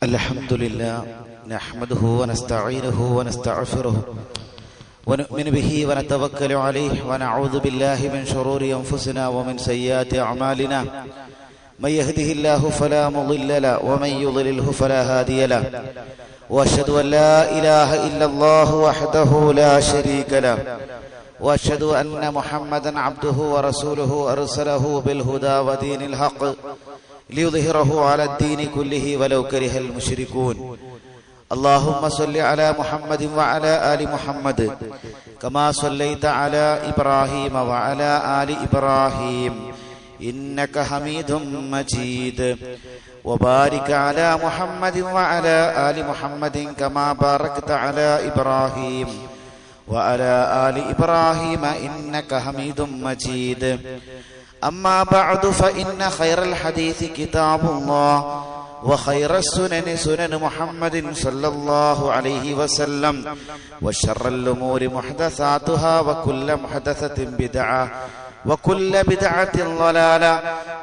الحمد لله نحمده ونستعينه ونستغفره ونؤمن به ونتوكل عليه ونعوذ بالله من شرور أنفسنا ومن سيئات أعمالنا من يهده الله فلا مضل له ومن يضلله فلا هادي له وأشهد أن لا إله إلا الله وحده لا شريك له وأشهد أن محمدا عبده ورسوله أرسله بالهدى ودين الحق ليظهره على الدين كله ولو كره المشركون اللهم صل على محمد وعلى آل محمد كما صليت على إبراهيم وعلى آل إبراهيم إنك حميد مجيد وبارك على محمد وعلى آل محمد كما باركت على إبراهيم وعلى آل إبراهيم إنك حميد مجيد أما بعد فإن خير الحديث كتاب الله وخير السنن سنن محمد صلى الله عليه وسلم وشر الأمور محدثاتها وكل محدثة بدعة وكل بدعة ضلالة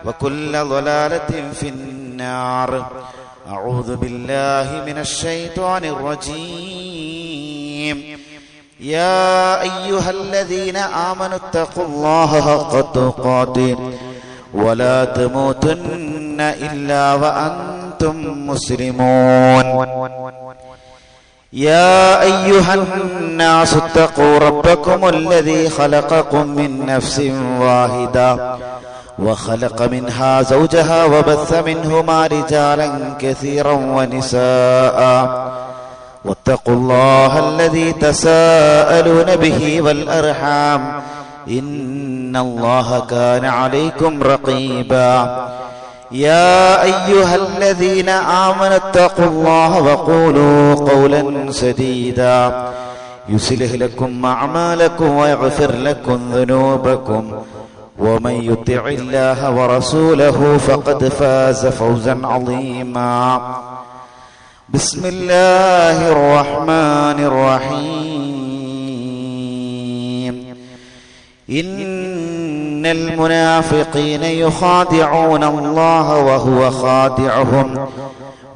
وكل ضلالة في النار أعوذ بالله من الشيطان الرجيم يا أيها الذين آمنوا اتقوا الله حق تقاته ولا تموتن إلا وأنتم مسلمون يا أيها الناس اتقوا ربكم الذي خلقكم من نفس واحدة وخلق منها زوجها وبث منهما رجالا كثيرا ونساء واتقوا الله الذي تساءلون به والأرحام إن الله كان عليكم رقيبا يا أيها الذين آمنوا اتقوا الله وقولوا قولا سديدا يصلح لكم أعمالكم ويغفر لكم ذنوبكم ومن يطع الله ورسوله فقد فاز فوزا عظيما بسم الله الرحمن الرحيم إن المنافقين يخادعون الله وهو خادعهم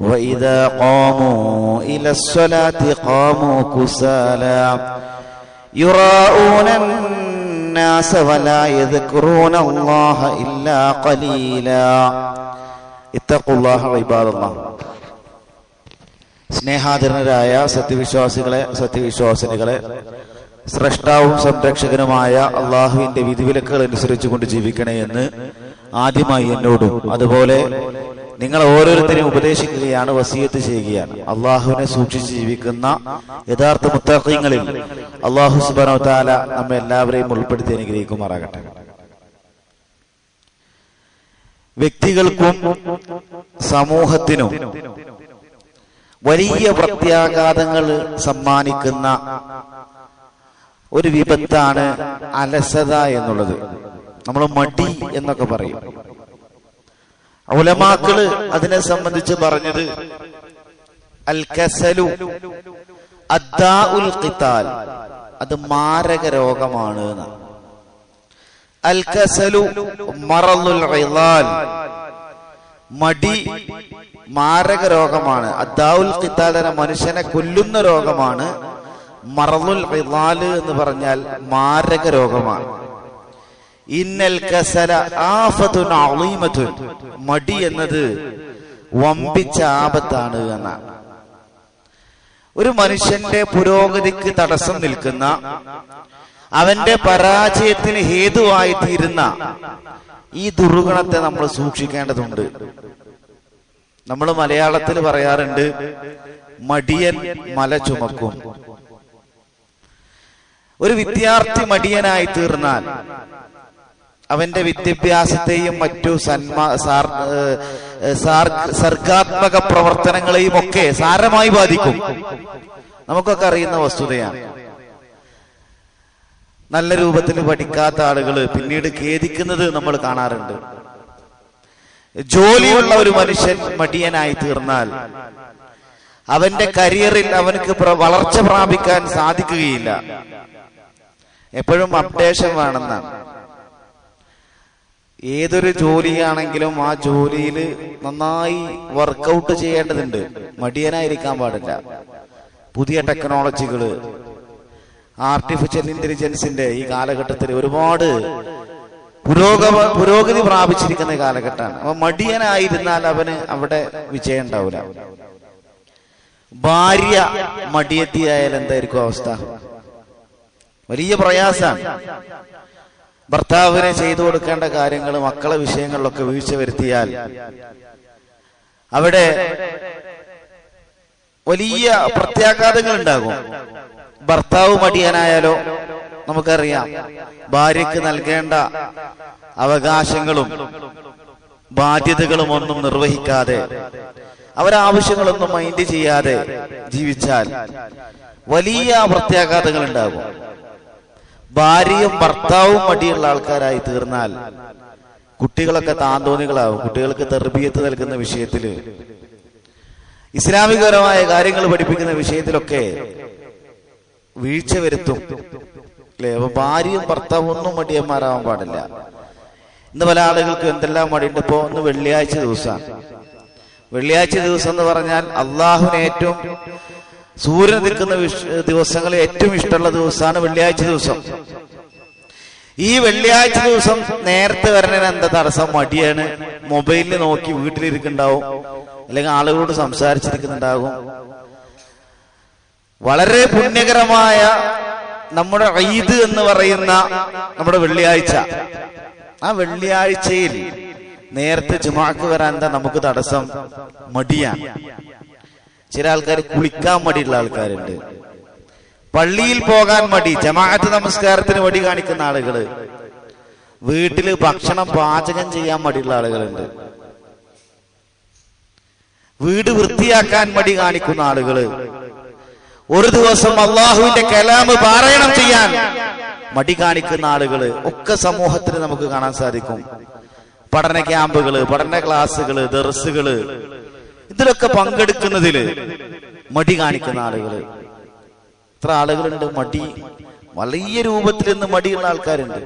وإذا قاموا إلى الصلاة قاموا كسالى يراءون الناس ولا يذكرون الله إلا قليلا اتقوا الله عباد الله സ്നേഹാദരനരായ സത്യവിശ്വാസിനികളെ സ്രഷ്ടാവും സംരക്ഷകനുമായ അള്ളാഹുവിന്റെ വിധിവിലക്കുകൾ അനുസരിച്ചുകൊണ്ട് ജീവിക്കണേ എന്ന് ആദ്യമായി എന്നോടും അതുപോലെ നിങ്ങൾ ഓരോരുത്തരെയും ഉപദേശിക്കുകയാണ്, വസിയത്ത് ചെയ്യുകയാണ്. അള്ളാഹുവിനെ സൂക്ഷിച്ച് ജീവിക്കുന്ന യഥാർത്ഥ മുത്തഖീങ്ങളിൽ അള്ളാഹു സുബ്ഹാനഹു വ തആല നമ്മെ എല്ലാവരെയും ഉൾപ്പെടുത്തി അനുഗ്രഹിക്കുമാറാകട്ടെ. വ്യക്തികൾക്കും സമൂഹത്തിനും വലിയ പ്രത്യാഘാതങ്ങൾ സമ്മാനിക്കുന്ന ഒരു വിപത്താണ് അലസത എന്നുള്ളത്. നമ്മൾ മടി എന്നൊക്കെ പറയും. ഉലമാക്കള് അതിനെ സംബന്ധിച്ച് പറഞ്ഞത് അൽ കസലു അദ്ദാഉൽ ഖിതാൽ, അത് മാരക രോഗമാണ്. അൽ കസലു മറളുൽ ഇളാൽ, മടി മാരക രോഗമാണ്. അദ്ദാഉൽ ഖിതാൽ മനുഷ്യനെ കൊല്ലുന്ന രോഗമാണ്. മറളുൽ ഇളാൽ എന്ന് പറഞ്ഞാൽ മാരക രോഗമാണ്. ഇന്നൽ കസല ആഫത്തുൻ അളീമത്തുൻ, മടി എന്നത് വമ്പിച്ച ആപത്താണ് എന്നാണ്. ഒരു മനുഷ്യന്റെ പുരോഗതിക്ക് തടസ്സം നിൽക്കുന്ന, അവന്റെ പരാജയത്തിന് ഹേതുവായി തീരുന്ന ഈ ദുർഗുണത്തെ നമ്മൾ സൂക്ഷിക്കേണ്ടതുണ്ട്. നമ്മൾ മലയാളത്തിൽ പറയാറുണ്ട്, മടിയൻ മല ചുമക്കും. ഒരു വിദ്യാർത്ഥി മടിയനായി തീർന്നാൽ അവന്റെ വിദ്യാഭ്യാസത്തെയും മറ്റു സർഗാത്മക പ്രവർത്തനങ്ങളെയും ഒക്കെ സാരമായി ബാധിക്കും. നമുക്കൊക്കെ അറിയുന്ന വസ്തുതയാണ്. നല്ല രൂപത്തിൽ പഠിക്കാത്ത ആളുകൾ പിന്നീട് ഖേദിക്കുന്നത് നമ്മൾ കാണാറുണ്ട്. ജോലിയുള്ള ഒരു മനുഷ്യൻ മടിയനായി തീർന്നാൽ അവന്റെ കരിയറിൽ അവനക്ക് വളർച്ച പ്രാപിക്കാൻ സാധിക്കുകയില്ല. എപ്പോഴും അപ്ഡേഷൻ വേണമെന്നാണ്. ഏതൊരു ജോലിയാണെങ്കിലും ആ ജോലിയിൽ നന്നായി വർക്കൗട്ട് ചെയ്യേണ്ടതുണ്ട്. മടിയനായിരിക്കാൻ പാടില്ല. പുതിയ ടെക്നോളജികള്, ആർട്ടിഫിഷ്യൽ ഇന്റലിജൻസിന്റെ ഈ കാലഘട്ടത്തിൽ ഒരുപാട് പുരോഗതി പ്രാപിച്ചിരിക്കുന്ന കാലഘട്ടമാണ്. അപ്പൊ മടിയനായിരുന്നാൽ അവന് അവിടെ വിജയം ഉണ്ടാവില്ല. ഭാര്യ മടിയത്തിയായാൽ എന്തായിരിക്കും അവസ്ഥ? വലിയ പ്രയാസമാണ്. ഭർത്താവിനെ ചെയ്തു കൊടുക്കേണ്ട കാര്യങ്ങൾ, മക്കളെ വിഷയങ്ങളിലൊക്കെ വീഴ്ച വരുത്തിയാൽ അവിടെ വലിയ പ്രത്യാഘാതങ്ങൾ ഉണ്ടാകും. ഭർത്താവ് മടിയനായാലോ നമുക്കറിയാം, ഭാര്യയ്ക്ക് നൽകേണ്ട അവകാശങ്ങളും ബാധ്യതകളും ഒന്നും നിർവഹിക്കാതെ, അവരാവശ്യങ്ങളൊന്നും മൈൻഡ് ചെയ്യാതെ ജീവിച്ചാൽ വലിയ പ്രത്യാഘാതങ്ങൾ ഉണ്ടാകും. ഭാര്യയും ഭർത്താവും മടിയുള്ള ആൾക്കാരായി തീർന്നാൽ കുട്ടികളൊക്കെ താന്തോന്നികളാവും. കുട്ടികൾക്ക് തർബിയത്ത് നൽകുന്ന വിഷയത്തില്, ഇസ്ലാമികപരമായ കാര്യങ്ങൾ പഠിപ്പിക്കുന്ന വിഷയത്തിലൊക്കെ വീഴ്ച വരുത്തും അല്ലെ? അപ്പൊ ഭാര്യയും ഭർത്താവും ഒന്നും മടിയന്മാരാവാൻ പാടില്ല. ഇന്ന് പല ആളുകൾക്കും എന്തെല്ലാം മടിയുണ്ട്. ഇപ്പോ ഇന്ന് വെള്ളിയാഴ്ച ദിവസമാണ്. വെള്ളിയാഴ്ച ദിവസം എന്ന് പറഞ്ഞാൽ അള്ളാഹുവിന് ഏറ്റവും, സൂര്യൻ നിൽക്കുന്ന ദിവസങ്ങളിൽ ഏറ്റവും ഇഷ്ടമുള്ള ദിവസമാണ് വെള്ളിയാഴ്ച ദിവസം. ഈ വെള്ളിയാഴ്ച ദിവസം നേരത്തെ വരണതിന് എന്താ തടസ്സം? മടിയാണ്. മൊബൈലിൽ നോക്കി വീട്ടിലിരിക്കുന്നുണ്ടാവും, അല്ലെങ്കിൽ ആളുകളോട് സംസാരിച്ചിരിക്കുന്നുണ്ടാകും. വളരെ പുണ്യകരമായ നമ്മുടെ ഈദ് എന്ന് പറയുന്ന നമ്മുടെ വെള്ളിയാഴ്ച, ആ വെള്ളിയാഴ്ചയിൽ നേരത്തെ ജുമാക്ക് വരാൻ എന്താ നമുക്ക് തടസ്സം? മടിയാണ്. ചില ആൾക്കാർ കുളിക്കാൻ മടിയുള്ള ആൾക്കാരുണ്ട്, പള്ളിയിൽ പോകാൻ മടി, ജമാഅത്ത് നമസ്കാരത്തിന് മടി കാണിക്കുന്ന ആളുകള്, വീട്ടില് ഭക്ഷണം പാചകം ചെയ്യാൻ മടിയുള്ള ആളുകളുണ്ട്, വീട് വൃത്തിയാക്കാൻ മടി കാണിക്കുന്ന ആളുകള്, ഒരു ദിവസം അള്ളാഹുവിന്റെ കലാമ് പാരായണം ചെയ്യാൻ മടി കാണിക്കുന്ന ആളുകള് ഒക്കെ സമൂഹത്തിൽ നമുക്ക് കാണാൻ സാധിക്കും. പഠന ക്യാമ്പുകള്, പഠന ക്ലാസ്സുകള്, ദർസുകള്, ഇതിലൊക്കെ പങ്കെടുക്കുന്നതില് മടി കാണിക്കുന്ന ആളുകള് എത്ര ആളുകളുണ്ട്? മടി വലിയ രൂപത്തിൽ നിന്ന് മടിയുള്ള ആൾക്കാരുണ്ട്.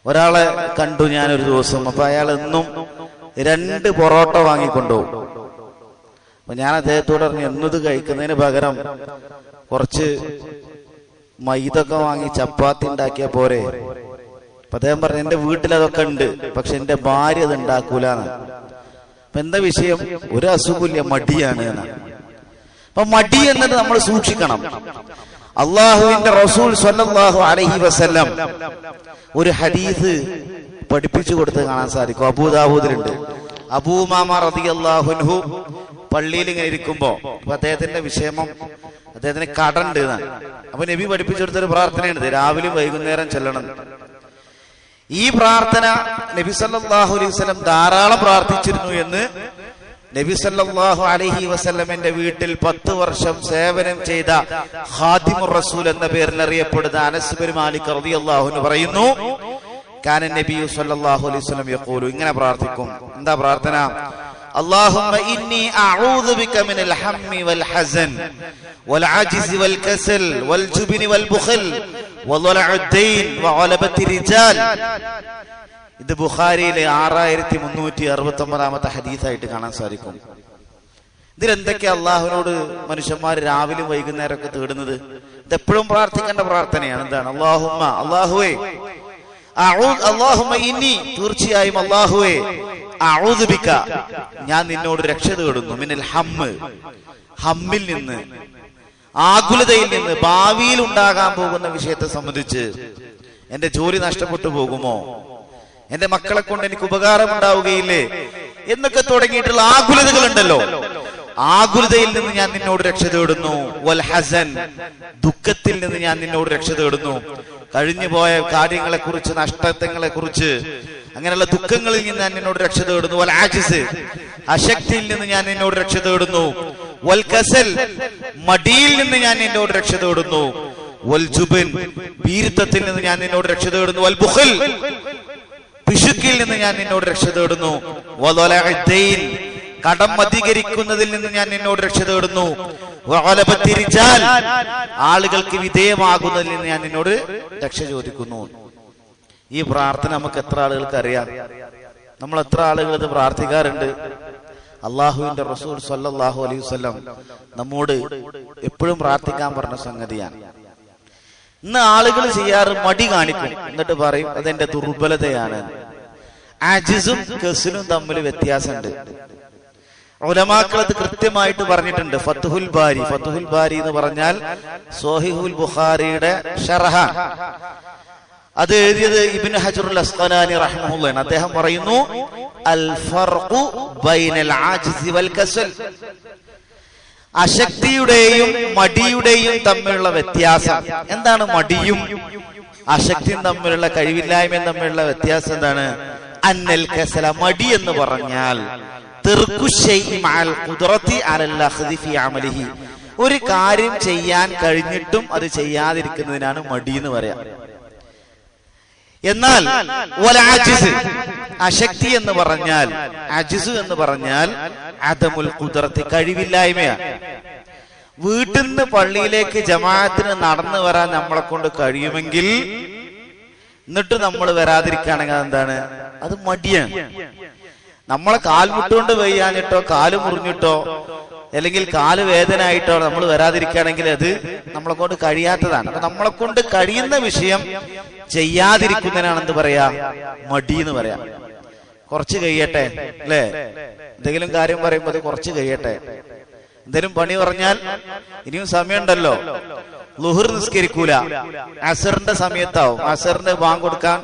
ഒരാളെ കണ്ടു ഞാനൊരു ദിവസം. അപ്പൊ അയാൾ എന്നും 2 പൊറോട്ട വാങ്ങിക്കൊണ്ടുപോകും. അപ്പൊ ഞാൻ അദ്ദേഹത്തോട് പറഞ്ഞു, എന്നത് കഴിക്കുന്നതിന് പകരം കുറച്ച് മൈദൊക്കെ വാങ്ങി ചപ്പാത്തി ഉണ്ടാക്കിയാ പോരെ? അപ്പൊ അദ്ദേഹം പറഞ്ഞു, എന്റെ വീട്ടിൽ അതൊക്കെ ഉണ്ട്, പക്ഷെ എന്റെ ഭാര്യ അത് ഉണ്ടാക്കൂലെന്ന്. അപ്പൊ എന്താ വിഷയം? ഒരു അസുഖമില്ല, മടിയാണ് എന്നാണ്. അപ്പൊ മടി എന്നത് നമ്മൾ സൂക്ഷിക്കണം. അള്ളാഹുവിന്റെ റസൂൽ സ്വല്ലല്ലാഹു അലൈഹി വസല്ലം ഒരു ഹദീസ് പഠിപ്പിച്ചു കൊടുത്ത് കാണാൻ സാധിക്കും. അബൂദാവൂദിലുണ്ട്. അബൂ ഉമാമ റളിയല്ലാഹു അൻഹു പള്ളിയിൽ ഇങ്ങനെ ഇരിക്കുമ്പോ, അപ്പൊ അദ്ദേഹത്തിന്റെ വിഷയമം, അദ്ദേഹത്തിന് കടണ്ട് എന്നാണ്. അപ്പൊ നബി പഠിപ്പിച്ചു കൊടുത്തൊരു പ്രാർത്ഥനയുണ്ട്, രാവിലെയും വൈകുന്നേരം ചെല്ലണം. ഈ പ്രാർത്ഥന നബി സല്ലല്ലാഹു അലൈഹി വസല്ലം ധാരാളം പ്രാർത്ഥിച്ചിരുന്നു എന്ന് നബി സല്ലല്ലാഹു അലൈഹി വസല്ലമിന്റെ വീട്ടിൽ 10 വർഷം സേവനം ചെയ്ത ഖാദിമുർ റസൂൽ എന്ന പേരിൽ അറിയപ്പെടുന്ന അനസ് ബിൻ മാലിക് റളിയല്ലാഹു അൻഹു പറയുന്നു, കാന നബി സല്ലല്ലാഹു അലൈഹി വസല്ലം യഖൂലു, ഇങ്ങനെ പ്രാർത്ഥിക്കും. എന്താ പ്രാർത്ഥന? اللهم إني أعوذ بك من الهم والحزن والعجز والكسل والجبن والبخل وضلع الدين وغلبة الرجال. ഇത് ബുഖാരിയിലെ 6369 ഹദീസായിട്ട് കാണാൻ സാധിക്കും. ഇതിലെന്തൊക്കെയാ അള്ളാഹുവിനോട് മനുഷ്യന്മാർ രാവിലെ വൈകുന്നേരം ഒക്കെ തേടുന്നത്? ഇതെപ്പോഴും പ്രാർത്ഥിക്കേണ്ട പ്രാർത്ഥനയാണ്. എന്താണ്? അള്ളാഹുവേ, അള്ളാഹുമ്മ ഇന്നി, തീർച്ചയായും അള്ളാഹുവേ, അഊദു ബിക, ഞാൻ നിന്നോട് രക്ഷ തേടുന്നു, മിനൽ ഹമ്മ്, ഹമ്മിൽ നിന്ന്, ആകുലതയിൽ നിന്ന്. ഭാവിയിൽ ഉണ്ടാകാൻ പോകുന്ന വിഷയത്തെ സംബന്ധിച്ച്, എന്റെ ജോലി നഷ്ടപ്പെട്ടു പോകുമോ, എന്റെ മക്കളെ കൊണ്ട് എനിക്ക് ഉപകാരം ഉണ്ടാവുകയില്ലേ എന്നൊക്കെ തുടങ്ങിയിട്ടുള്ള ആകുലതകൾ ഉണ്ടല്ലോ, ആകുലതയിൽ നിന്ന് ഞാൻ നിന്നോട് രക്ഷ തേടുന്നു. വൽ ഹസൻ, ദുഃഖത്തിൽ നിന്ന് ഞാൻ നിന്നോട് രക്ഷ തേടുന്നു. കഴിഞ്ഞുപോയ കാര്യങ്ങളെ കുറിച്ച്, നഷ്ടങ്ങളെ കുറിച്ച്, അങ്ങനെയുള്ള ദുഃഖങ്ങളിൽ നിന്ന് ഞാൻ നിന്നോട് രക്ഷ തേടുന്നു. വൽ ആജിസ്, അശക്തിയിൽ നിന്ന് ഞാൻ നിന്നോട് രക്ഷ തേടുന്നു. വൽ കസൽ, മടിയിൽ നിന്ന് ഞാൻ നിന്നോട് രക്ഷ തേടുന്നു. വൽ ജുബൻ, ഭീരുത്വത്തിൽ നിന്ന് ഞാൻ നിന്നോട് രക്ഷ തേടുന്നു. വൽ ബുഖൽ, പിശുക്കിൽ നിന്ന് ഞാൻ നിന്നോട് രക്ഷ തേടുന്നു. വദലഅ ദൈൻ, കടം അധികരിക്കുന്നതിൽ നിന്ന് ഞാൻ നിന്നോട് രക്ഷ തേടുന്നു. വഗലബത്തി റിജാൽ, ആളുകൾക്ക് വിധേയമാകുന്നതിൽ നിന്ന് ഞാൻ നിന്നോട് രക്ഷ ചോദിക്കുന്നു. ഈ പ്രാർത്ഥന നമുക്ക് എത്ര ആളുകൾക്ക് അറിയാം? നമ്മൾ എത്ര ആളുകൾ ഇത് പ്രാർത്ഥിക്കാറുണ്ട്? അള്ളാഹുവിന്റെ റസൂൽ സ്വല്ലല്ലാഹു അലൈഹി വസല്ലം നമ്മോട് എപ്പോഴും പ്രാർത്ഥിക്കാൻ പറഞ്ഞ സംഗതിയാണ്. ഇന്ന് ആളുകൾ ചെയ്യാറ് മടി കാണിക്കും, എന്നിട്ട് പറയും അതെന്റെ ദുർബലതയാണ്. ആജിസും കസ്ലും തമ്മിൽ വ്യത്യാസമുണ്ട്. ഉലമാക്കൾ അത് കൃത്യമായിട്ട് പറഞ്ഞിട്ടുണ്ട്. ഫത്ഹുൽ ബാരി എന്ന് പറഞ്ഞാൽ സ്വഹീഹുൽ ബുഖാരിയുടെ ശറഹാൻ. അത് എഴുതിയത് ഇബ്നു ഹജറുൽ അസ്ഖലാനി റഹിമഹുല്ലാഹ്. അദ്ദേഹം പറയുന്നു അൽ ഫർഖു ബൈനൽ ആജിസി വൽ കസൽ, അശക്തിയുടെയും മടിയുടെയും തമ്മിലുള്ള വ്യത്യാസം എന്താണ്? മടിയും അശക്തിയും തമ്മിലുള്ള, കഴിവില്ലായ്മയും തമ്മിലുള്ള വ്യത്യാസം എന്താണ്? അന്നൽ കസല, മടി എന്ന് പറഞ്ഞാൽ ഒരു കാര്യം ചെയ്യാൻ കഴിഞ്ഞിട്ടും അത് ചെയ്യാതിരിക്കുന്നതിനാണ് മടി എന്ന് പറയാം. എന്നാൽ അശക്തി എന്ന് പറഞ്ഞാൽ, അജിസ് എന്ന് പറഞ്ഞാൽ അദമുൽ ഖുദ്റത്തി, കഴിവില്ലായ്മയാണ്. വീട്ടിൽ നിന്ന് പള്ളിയിലേക്ക് ജമാഅത്തിന് നടന്നു വരാൻ നമ്മളെ കൊണ്ട് കഴിയുമെങ്കിൽ എന്നിട്ട് നമ്മൾ വരാതിരിക്കുകയാണെങ്കിൽ അതെന്താണ്? അത് മടിയാണ്. നമ്മളെ കാൽമുട്ടുകൊണ്ട് വയ്യാഞ്ഞിട്ടോ കാല് മുറിഞ്ഞിട്ടോ അല്ലെങ്കിൽ കാല് വേദന ആയിട്ടോ നമ്മൾ വരാതിരിക്കുകയാണെങ്കിൽ അത് നമ്മളെ കൊണ്ട് കഴിയാത്തതാണ്. അപ്പൊ നമ്മളെ കൊണ്ട് കഴിയുന്ന വിഷയം ചെയ്യാതിരിക്കുന്നതിനാണ് എന്ത് പറയാ? മടി എന്ന് പറയാം. കുറച്ച് കഴിയട്ടെ അല്ലേ? എന്തെങ്കിലും കാര്യം പറയുമ്പോൾ അത് കുറച്ച് കഴിയട്ടെ. എന്തെങ്കിലും പണി പറഞ്ഞാൽ ഇനിയും സമയമുണ്ടല്ലോ. ളുഹർ നിസ്കരിക്കൂല, അസറിന്റെ സമയത്താവും. അസറിന്റെ ബാങ്ക് കൊടുക്കാൻ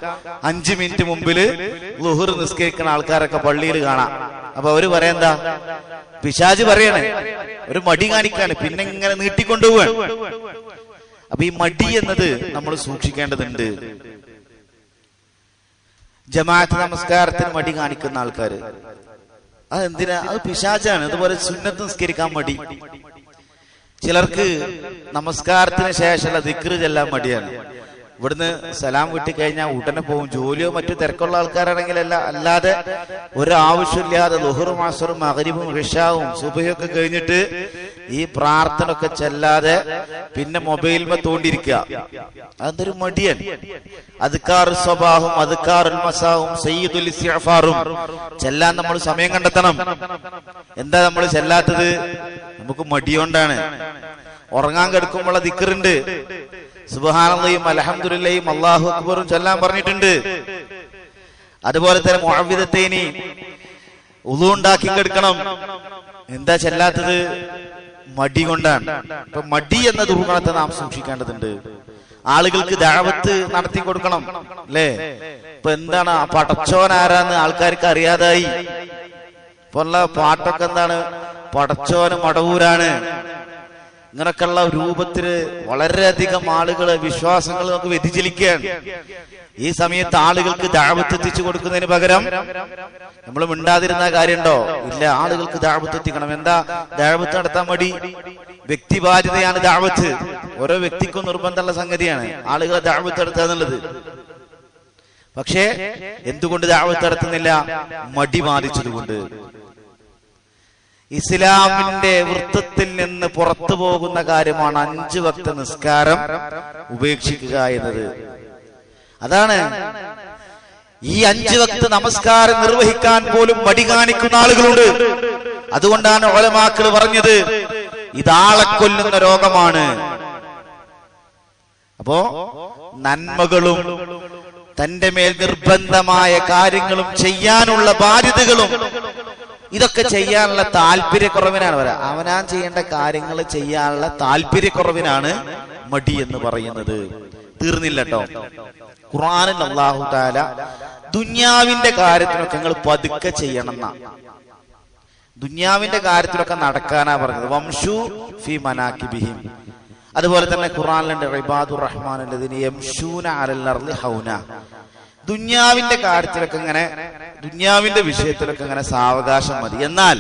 5 മിനിറ്റ് മുമ്പില് ളുഹർ നിസ്കരിക്കുന്ന ആൾക്കാരൊക്കെ പള്ളിയിൽ കാണാം. അപ്പൊ അവര് പറയാ, പിശാച് പറയണേ, ഒരു മടി കാണിക്കാണ്, പിന്നെ ഇങ്ങനെ നീട്ടിക്കൊണ്ടുപോവാണ്. അപ്പൊ ഈ മടി എന്നത് നമ്മൾ സൂക്ഷിക്കേണ്ടതുണ്ട്. ജമാഅത്ത് നമസ്കാരത്തിന് മടി കാണിക്കുന്ന ആൾക്കാര് അതെന്തിനാ? അത് പിശാചാണ്. അതുപോലെ സുന്നത്ത് നിസ്കരിക്കാൻ മടി. ചിലർക്ക് നമസ്കാരത്തിന് ശേഷമുള്ള ദിക്റ് ചെല്ലാൻ മടിയാണ്. ഇവിടുന്ന് സലാം വിട്ടിക്കഴിഞ്ഞാൽ ഉടനെ പോകും. ജോലിയോ മറ്റു തിരക്കുള്ള ആൾക്കാരാണെങ്കിൽ അല്ലാതെ ഒരാവശ്യമില്ലാതെ ളുഹറും അസ്റും മഗ്രിബും ഇശാവും സുബഹിയൊക്കെ കഴിഞ്ഞിട്ട് ഈ പ്രാർത്ഥന ഒക്കെ ചെല്ലാതെ പിന്നെ മൊബൈലിൽ തോണ്ടിരിക്കുക. അതൊരു മടിയാണ്. അദ്കാർ സ്വബാഹും അദ്കാറുൽ മസാവും സയ്യിദുൽ ഇസ്തിഗ്ഫാറും ചെല്ലാൻ നമ്മൾ സമയം കണ്ടെത്തണം. എന്താ നമ്മൾ ചെല്ലാത്തത്? നമുക്ക് മടിയോണ്ടാണ്. ഉറങ്ങാൻ കിടക്കുമ്പോൾ ദിക്റുണ്ട്, സുബ്ഹാനല്ലാഹും അൽഹംദുലില്ലാഹും അല്ലാഹു അക്ബറും ചൊല്ലാൻ പറഞ്ഞിട്ടുണ്ട്. അതുപോലെ തന്നെ മുഅവ്വിദത്തൈനി ഉളു ഉണ്ടാക്കി കിടക്കണം. എന്താ ചെല്ലാത്തത്? മടി കൊണ്ടാണ്. അപ്പൊ മടി എന്ന ദുർഗുണത്തെ നാം സൂക്ഷിക്കേണ്ടതുണ്ട്. ആളുകൾക്ക് ദഅവത്ത് നടത്തി കൊടുക്കണം അല്ലേ? ഇപ്പൊ എന്താണ് പടച്ചോൻ ആരാന്ന് ആൾക്കാർക്ക് അറിയാതായി. ഇപ്പൊ ഉള്ള പാട്ടൊക്കെ എന്താണ്? പടച്ചോന് മടവൂരാണ്. ഇങ്ങനൊക്കെയുള്ള രൂപത്തില് വളരെയധികം ആളുകള് വിശ്വാസങ്ങൾ നമുക്ക് വ്യതിചലിക്കുകയാണ്. ഈ സമയത്ത് ആളുകൾക്ക് ദഅവത്ത് എത്തിച്ചു കൊടുക്കുന്നതിന് പകരം നമ്മൾ മിണ്ടാതിരുന്ന കാര്യമുണ്ടോ? ഇല്ല, ആളുകൾക്ക് ദഅവത്ത് എത്തിക്കണം. എന്താ ദഅവത്ത് നടത്താൻ മടി? വ്യക്തിബാധ്യതയാണ് ദഅവത്ത്. ഓരോ വ്യക്തിക്കും നിർബന്ധമുള്ള സംഗതിയാണ് ആളുകളെ ദഅവത്ത് നടത്തുക എന്നുള്ളത്. പക്ഷേ എന്തുകൊണ്ട് ദഅവത്ത് നടത്തുന്നില്ല? മടി ബാധിച്ചതുകൊണ്ട്. ഇസ്ലാമിന്റെ വൃത്തത്തിൽ നിന്ന് പുറത്തു പോകുന്ന കാര്യമാണ് 5 വക്ത നിസ്കാരം ഉപേക്ഷിക്കുക എന്നത്. അതാണ് ഈ 5 വക്ത നമസ്കാരം നിർവഹിക്കാൻ പോലും മടി കാണിക്കുന്ന ആളുകളുണ്ട്. അതുകൊണ്ടാണ് ഉലമാക്കൾ പറഞ്ഞത് ഇതാളെ കൊല്ലുന്ന രോഗമാണ്. അപ്പോ നന്മകളും തന്റെ മേൽ നിർബന്ധമായ കാര്യങ്ങളും ചെയ്യാനുള്ള ബാധ്യതകളും ഇതൊക്കെ ചെയ്യാനുള്ള താല്പര്യക്കുറവിനാണ് പറയാ. അവനാൻ ചെയ്യേണ്ട കാര്യങ്ങൾ ചെയ്യാനുള്ള താല്പര്യക്കുറവിനാണ് മടി എന്ന് പറയുന്നത്. തീർന്നില്ല കേട്ടോ. ഖുർആനിൽ അല്ലാഹു തആല ദുനിയാവിന്റെ കാര്യത്തിനൊക്കെ നിങ്ങൾ പതുക്കെ ചെയ്യണം എന്നാ. ദുനിയാവിന്റെ കാര്യത്തിലൊക്കെ നടക്കാനാ പറഞ്ഞത്. വംശു ഫി മനാകിബിഹിം. അതുപോലെ തന്നെ ഖുർആനിലുണ്ട് ഇബാദുർ റഹ്മാനല്ലദീന യംശൂന അലൽ അർളി ഹൗന. ദുനിയാവിന്റെ കാര്യത്തിലൊക്കെ ഇങ്ങനെ, ദുനിയാവിന്റെ വിഷയത്തിലൊക്കെ ഇങ്ങനെ സാവകാശം മതി. എന്നാൽ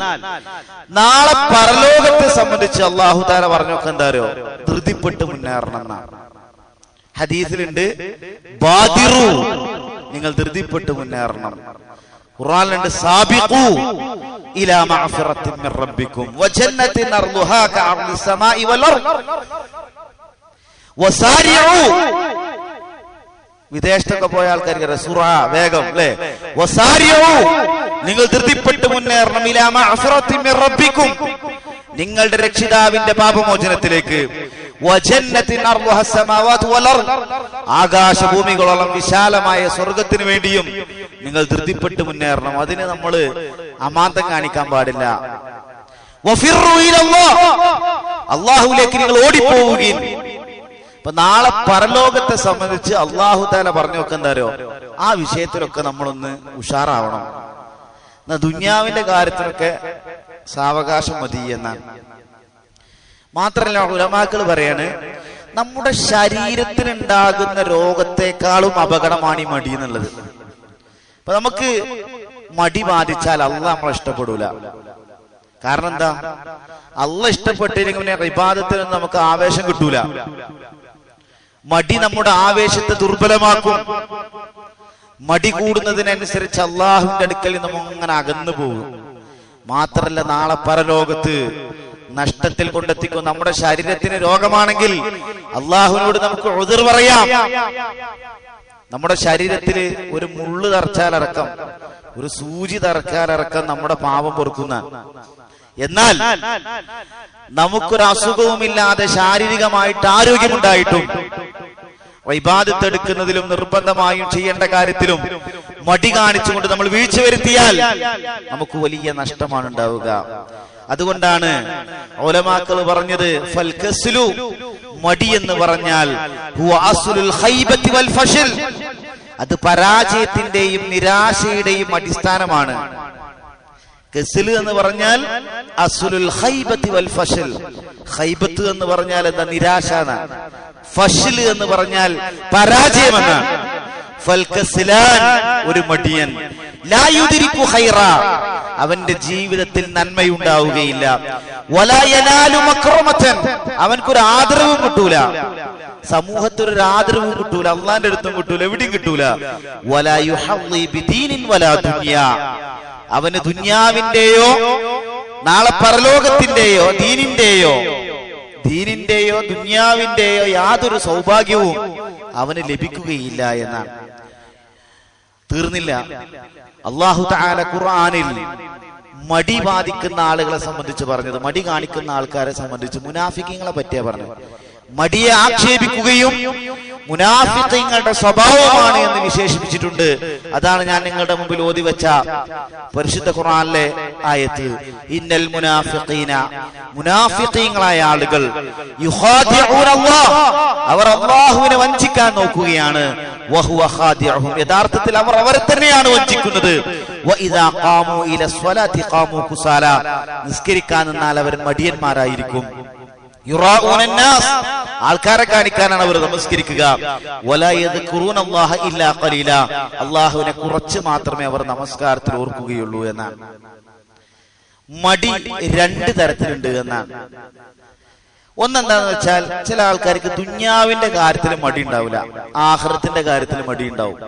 നാളെ പരലോകത്തെ സംബന്ധിച്ച് അല്ലാഹു തആല പറഞ്ഞൊക്കെ എന്താ അറിയോ? ധൃതിപ്പെട്ട് മുന്നേറണം എന്നാണ്. ഹദീസിലുണ്ട് ബാദിറു, നിങ്ങൾ ധൃതിപ്പെട്ട് മുന്നേറണം. ഖുർആനിലുണ്ട് സാബിഖു ഇലാ മഗ്ഫിറത്തിൻ മിർ റബ്ബിക്കും വജന്നത്തിൻ അർളുഹാ കഅർളിസ് സമാഇ വൽ അർദ് വസാരിഉ വിദേശത്തൊക്കെ പോയ ആൾക്കാർക്ക് സുറ വേഗം അല്ലേ, നിങ്ങൾ ധൃതിപ്പെട്ട് മുന്നേറണം, ഇലാ മഅ്ഫിറത്തിൻ മിർ റബ്ബിക്കും, നിങ്ങളുടെ രക്ഷിതാവിന്റെ പാപമോചനത്തിലേക്ക്, വജന്നത്തിൻ അർളുഹ അസ്സമാവാതു വൽ അർദ്, ആകാശഭൂമികളോളം വിശാലമായ സ്വർഗ്ഗത്തിന് വേണ്ടിയും നിങ്ങൾ ധൃതിപ്പെട്ട് മുന്നേറണം. അതിന് നമ്മൾ അമാന്തം കാണിക്കാൻ പാടില്ല. വഫിറു ഇലല്ലാഹ്, അല്ലാഹുവിലേക്ക് നിങ്ങൾ ഓടിപ്പോവുകയും. അപ്പൊ നാളെ പരലോകത്തെ സംബന്ധിച്ച് അല്ലാഹു തആല പറഞ്ഞു വെക്കുന്ന എന്താ, ആ വിഷയത്തിലൊക്കെ നമ്മളൊന്ന് ഉഷാറാവണം. എന്നാ ദുന്യാവിന്റെ കാര്യത്തിലൊക്കെ സാവകാശം മതി എന്നാണ്. മാത്രമല്ല ഉലമാക്കൾ പറയാണ്, നമ്മുടെ ശരീരത്തിനുണ്ടാകുന്ന രോഗത്തെക്കാളും അപകടമാണ് ഈ മടി എന്നുള്ളത്. അപ്പൊ നമുക്ക് മടി ബാധിച്ചാൽ അള്ളാഹ് നമ്മളെ ഇഷ്ടപ്പെടൂല. കാരണം എന്താ, അള്ളാഹ് ഇഷ്ടപ്പെട്ടില്ലെങ്കിൽ പിന്നെ ഇബാദത്തിനൊന്നും നമുക്ക് ആവേശം കിട്ടൂല. മടി നമ്മുടെ ആവേശത്തെ ദുർബലമാക്കും. മടി കൂടുന്നതിനനുസരിച്ച് അള്ളാഹുവിന്റെ അടുക്കൽ നമ്മൾ അങ്ങനെ അകന്നു പോകും. മാത്രല്ല നാളെ പരലോകത്ത് നഷ്ടത്തിൽ കൊണ്ടെത്തിക്കും. നമ്മുടെ ശരീരത്തിന് രോഗമാണെങ്കിൽ അള്ളാഹുവിനോട് നമുക്ക് ഉദ്ർ പറയാം. നമ്മുടെ ശരീരത്തിൽ ഒരു മുള്ളു തറച്ചാലടക്കം, ഒരു സൂചി തറച്ചാലടക്കം നമ്മുടെ പാപം പൊറുക്കുന്ന. എന്നാൽ നമുക്കൊരു അസുഖവുമില്ലാതെ ശാരീരികമായിട്ട് ആരോഗ്യമുണ്ടായിട്ടും ഇബാദത്ത് എടുക്കുന്നതിലും നിർബന്ധമായും ചെയ്യേണ്ട കാര്യത്തിലും മടി കാണിച്ചുകൊണ്ട് നമ്മൾ വീഴ്ച വരുത്തിയാൽ നമുക്ക് വലിയ നഷ്ടമാണ് ഉണ്ടാവുക. അതുകൊണ്ടാണ് ഉലമാക്കൾ പറഞ്ഞത്, ഫൽ കസ്ലു, മടി എന്ന് പറഞ്ഞാൽ ഹുവ അസ്ലുൽ ഖൈബത്തി വൽ ഫശൽ, അത് പരാജയത്തിന്റെയും നിരാശയുടെയും അടിസ്ഥാനമാണ്. കസ്ല് എന്ന് പറഞ്ഞാൽ അസ്ലുൽ ഖൈബത്തി വൽ ഫശൽ, ഖൈബത്ത് എന്ന് പറഞ്ഞാൽ എന്താ, നിരാശ എന്നാണ്. ഫശൽ എന്ന് പറഞ്ഞാൽ പരാജയം എന്നാണ്. ഫൽ കസ്ലാൻ, ഒരു മടിയൻ, ലാ യുദ്രികു ഖൈറ, അവന്റെ ജീവിതത്തിൽ നന്മയുണ്ടാവുകയില്ല. വലാ യനാലു മക്റമതൻ, അവൻക്കൊരു ആദരവും കിട്ടൂല, സമൂഹത്തിൽ ഒരു ആദരവും കിട്ടൂല, അള്ളാന്റെ അടുത്തും കിട്ടൂല, എവിടെയും കിട്ടൂല. വലാ യുഹള്ളി ബിദീനിൻ വലാ ദുനിയാ, അവന് ദുനിയാവിന്റെയോ നാളെ പരലോകത്തിന്റെയോ ദീനിന്റെയോ ദുനിയാവിന്റെയോ യാതൊരു സൗഭാഗ്യവും അവന് ലഭിക്കുകയില്ല എന്നാണ്. തീർന്നില്ല, അല്ലാഹു തആല ഖുർആനിൽ മടി ബാധിക്കുന്ന ആളുകളെ സംബന്ധിച്ച് പറഞ്ഞത്, മടി കാണിക്കുന്ന ആൾക്കാരെ സംബന്ധിച്ച് മുനാഫിഖീങ്ങളെ പറ്റിയാ പറഞ്ഞത്. മടിയെ ആക്ഷേപിക്കുകയും മുനാഫിഖീങ്ങളുടെ സ്വഭാവമാണ് എന്ന് വിശേഷിപ്പിച്ചിട്ടുണ്ട്. അതാണ് ഞാൻ നിങ്ങളുടെ മുമ്പിൽ ഓതി വെച്ച പരിശുദ്ധ ഖുർആനിലെ ആയത്ത്, ഇന്നൽ മുനാഫിഖീന, മുനാഫിഖീങ്ങളായ ആളുകൾ, യുഖാദിഊന അല്ലാഹ്, അവർ അല്ലാഹുവിനെ വഞ്ചിക്കാൻ നോക്കുകയാണ്, വഹുവ ഖാദിഉഹും, യഥാർത്ഥത്തിൽ അവർ അവരെ തന്നെയാണ് വഞ്ചിക്കുന്നത്. വഇദാ ഖാമു ഇല സ്വലാത്തി ഖാമു കുസാല, നിസ്കരിക്കാൻ നിന്നാൽ അവർ മടിയന്മാരായിരിക്കും. യുറാഊന അന്നാസ്, ആൾക്കാരെ കാണിക്കാനാണ് അവർ നമസ്കരിക്കുക. വലാ യദ്കുറൂന അല്ലാഹ ഇല്ലാ ഖലീല, അല്ലാഹുവിനെ കുറച്ച് മാത്രമേ അവർ നമസ്കാരത്തിൽ ഓർക്കുകയുള്ളൂ എന്നാണ്. മടി രണ്ട് തരത്തിലുണ്ട് എന്നാണ്. ഒന്നെന്താന്ന് വെച്ചാൽ, ചില ആൾക്കാർക്ക് ദുന്യാവിന്റെ കാര്യത്തിൽ മടി ഉണ്ടാവില്ല, ആഖിറത്തിന്റെ കാര്യത്തിൽ മടി ഉണ്ടാവും.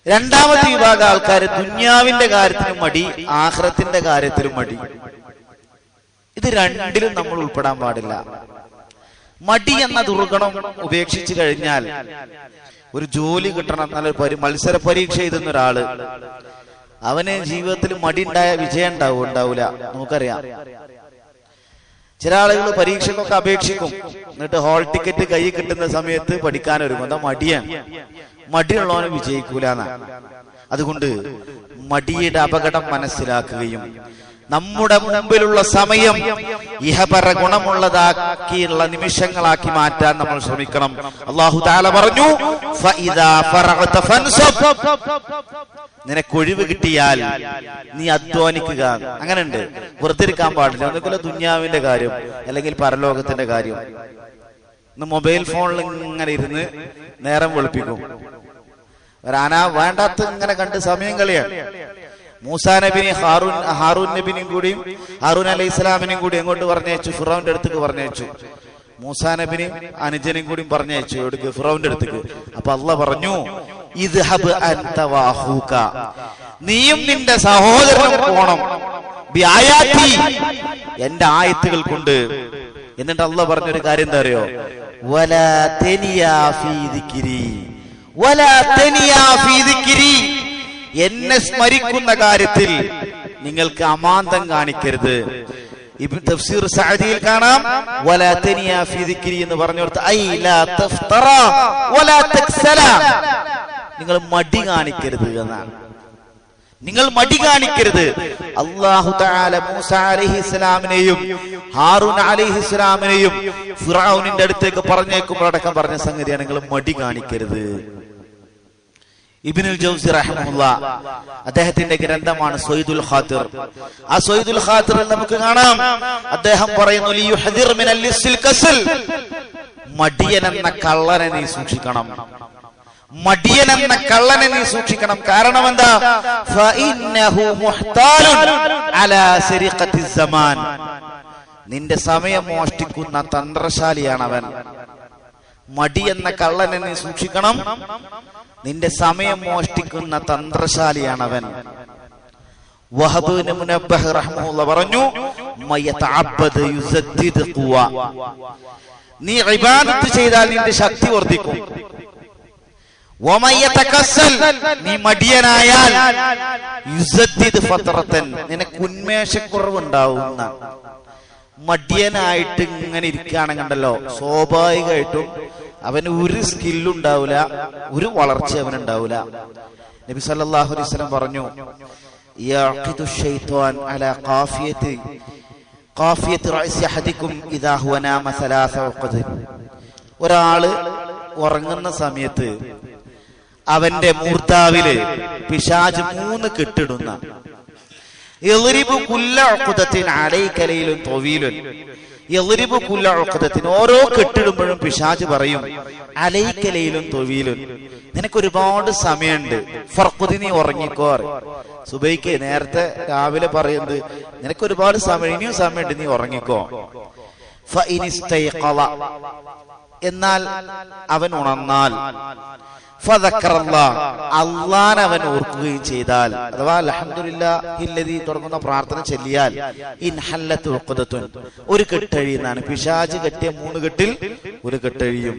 രണ്ടാമത്തെ വിഭാഗം ആൾക്കാർ ദുന്യാവിന്റെ കാര്യത്തിലും മടി, ആഖിറത്തിന്റെ കാര്യത്തിലും മടി. ഇത് രണ്ടിലും നമ്മൾ ഉൾപ്പെടാൻ പാടില്ല. മടി എന്ന ദുർഗുണം ഉപേക്ഷിച്ചു കഴിഞ്ഞാൽ, ഒരു ജോലി കിട്ടണം, നല്ലൊരു മത്സര പരീക്ഷ എഴുതുന്ന ഒരാള്, അവന് ജീവിതത്തിൽ മടി ഉണ്ടായ വിജയം ഉണ്ടാവില്ല. നമുക്കറിയാം, ചില ആളുകൾ പരീക്ഷക്കൊക്കെ അപേക്ഷിക്കും, എന്നിട്ട് ഹാൾ ടിക്കറ്റ് കൈ കിട്ടുന്ന സമയത്ത് പഠിക്കാൻ ഒരുങ്ങും. എന്താ, മടിയാണ്. മടിയുള്ളവന് വിജയിക്കൂല എന്നാണ്. അതുകൊണ്ട് മടിയുടെ അപകടം മനസ്സിലാക്കുകയും നമ്മുടെ മുമ്പിലുള്ള സമയം ഇഹപര ഗുണമുള്ളതാക്കിയുള്ള നിമിഷങ്ങളാക്കി മാറ്റാൻ നമ്മൾ ശ്രമിക്കണം. അല്ലാഹു തആല പറഞ്ഞു, ഫഇദാ ഫറഗത ഫൻസബ്, നിനക്കൊഴിവ് കിട്ടിയാൽ നീ അധ്വാനിക്കുക. അങ്ങനെ ഉണ്ട്, വെറുതെ ഇരിക്കാൻ പാടില്ല. ഒന്നുകിൽ ദുന്യാവിന്റെ കാര്യം അല്ലെങ്കിൽ പരലോകത്തിന്റെ കാര്യം. ഇന്ന് മൊബൈൽ ഫോണിൽ ഇങ്ങനെ ഇരുന്ന് നേരം വെളുപ്പിക്കും. വേണ്ടാത്ത ഇങ്ങനെ കണ്ട് സമയം കളിയാണ്. മൂസാ നബിനെ ഹാറൂൻ നബിനെയും കൂടിയും ഹാറൂൻ അലൈഹി ഇസ്ലാമിനെയും കൂടി എങ്ങോട്ട് പറഞ്ഞയച്ചു? ഫിറൗന്റെ അടുത്തേക്ക് പറഞ്ഞയച്ചു. മൂസാ നബിനെയും അനുജനെയും കൂടി പറഞ്ഞയച്ചു എവിടേക്ക്? ഫിറൗന്റെ അടുത്തേക്ക്. അപ്പൊ അള്ളാഹ് പറഞ്ഞു, ഇദ്ഹബ് അൻത വഅഖൂക, നീയും നിന്റെ സഹോദരനും പോണം, ബിആയാതി, എന്റെ ആയത്തുകൾ കൊണ്ട്. എന്നിട്ട് അള്ളാഹ് പറഞ്ഞൊരു കാര്യം എന്താ അറിയോ? വലാ തനിയാ ഫീ ദിക്രി, വലാ തനിയാ ഫീ ദിക്രി, എന്നെ സ്മരിക്കുന്ന കാര്യത്തിൽ നിങ്ങൾക്ക് അമാന്തം കാണിക്കരുത്. ഇബ്നു തഫ്സീർ സഅദിയിൽ കാണാം വലാ തനിയാ ഫീ ദിക്രി എന്ന് പറഞ്ഞോർത്ത് ഐ ലാ തഫ്തറ വലാ തക്സല, നിങ്ങൾ മടി കാണിക്കരുത് എന്നാണ്. നിങ്ങൾ മടി കാണിക്കരുത്. അല്ലാഹു തആല മൂസ അലൈഹിസ്സലാമിനെയും ഹാറൂൻ അലൈഹിസ്സലാമിനെയും ഫിറഔനിന്റെ അടുത്തേക്ക് പറഞ്ഞേക്കുമ്പോഴടക്കം പറഞ്ഞ സംഗതിയാണ് നിങ്ങൾ മടി കാണിക്കരുത്. ഇബ്നുൽ ജൗസി റഹിമഹുല്ലാഹ് അദ്ദേഹത്തിന്റെ ഗ്രന്ഥമാണ് സ്വൈദുൽ ഖാതിർ. ആ സ്വൈദുൽ ഖാതിറിൽ നമുക്ക് കാണാം അദ്ദേഹം പറയുന്നു ലിയുഹദിർ മിനൽ ലിസ്ൽ കസൽ, മടിയൻ എന്ന കള്ളനെ നീ സൂക്ഷിക്കണം. മടിയൻ എന്ന കള്ളനെ നീ സൂക്ഷിക്കണം. കാരണം എന്താ? ഫഇന്നഹു മുഹ്താലുൻ അലാ സരിഖത്തി സമാൻ, നിന്റെ സമയം മോഷ്ടിക്കുന്ന തന്ത്രശാലിയാണ് അവൻ. മടി എന്ന കള്ളനെ നീ സൂക്ഷിക്കണം, നിന്റെ സമയം മോഷ്ടിക്കുന്ന തന്ത്രശാലിയാണ് അവൻ. വഹബ് ഇബ്നു മുനബ്ബഹ് റഹ്മഹുല്ലാഹ് പറഞ്ഞു മയതഅബ്ബദ യുസദ്ദിദ് ഖുവ, നീ ഇബാദത്ത് ചെയ്താൽ നിന്റെ ശക്തി വർദ്ധിക്കും. വമയതകസ്സൽ, നീ മടിയനായാൽ യുസദ്ദിദ് ഫത്രതൻ, നിനക്ക് ഉന്മേഷക്കുറവുണ്ടാവുന്ന. മടിയനായിട്ട് ഇങ്ങനെ ഇരിക്കുകയാണെങ്കിലോ സ്വാഭാവികമായിട്ടും അവന് ഒരു സ്കില്ലുണ്ടാവില്ല, ഒരു വളർച്ച അവനുണ്ടാവില്ല. നബി സല്ലല്ലാഹു അലൈഹി വസല്ലം പറഞ്ഞു യഅഖിദു ശൈത്വാൻ അലാ ഖാഫിയത്തി റഅസി അഹദികും ഇദാ ഹുവ നാമ സലാസ വഖദ്, ഒരാള് ഉറങ്ങുന്ന സമയത്ത് അവന്റെ മൂർധാവില് പിശാച് 3 കെട്ടിടുന്ന. യളിബു കുല്ല ഉഖദത്തിൻ അലൈക ലൈലുൻ തവീലുൻ, യളിബു കുല്ല ഉഖദത്തിൻ, ഓരോ കെട്ടിടുമ്പോഴും പിശാച് പറയും അലൈക ലൈലുൻ തവീലുൻ, നിനക്ക് ഒരുപാട് സമയമുണ്ട്, ഫർഖുദി, നീ ഉറങ്ങിക്കോ. സുബൈക്ക് നേരത്തെ രാവിലെ പറയുന്നത് നിനക്ക് ഒരുപാട് സമയം, ഇനിയും സമയമുണ്ട്, നീ ഉറങ്ങിക്കോ. ഫഇനിസ്തൈഖള, എന്നാൽ അവൻ ഉണർന്നാൽ അള്ളാൻ അവൻ ഓർക്കുകയും ചെയ്താൽ, അഥവാ അൽഹംദുലില്ലാഹില്ലദീ തുടങ്ങുന്ന പ്രാർത്ഥന ചൊല്ലിയാൽ ഇൻഹല്ലത്തു ഉഖദത്തുൻ, ഒരു കെട്ടഴിയുന്നതാണ്. പിശാച് കെട്ടിയ 3 കെട്ടിൽ ഒരു കെട്ടഴിയും.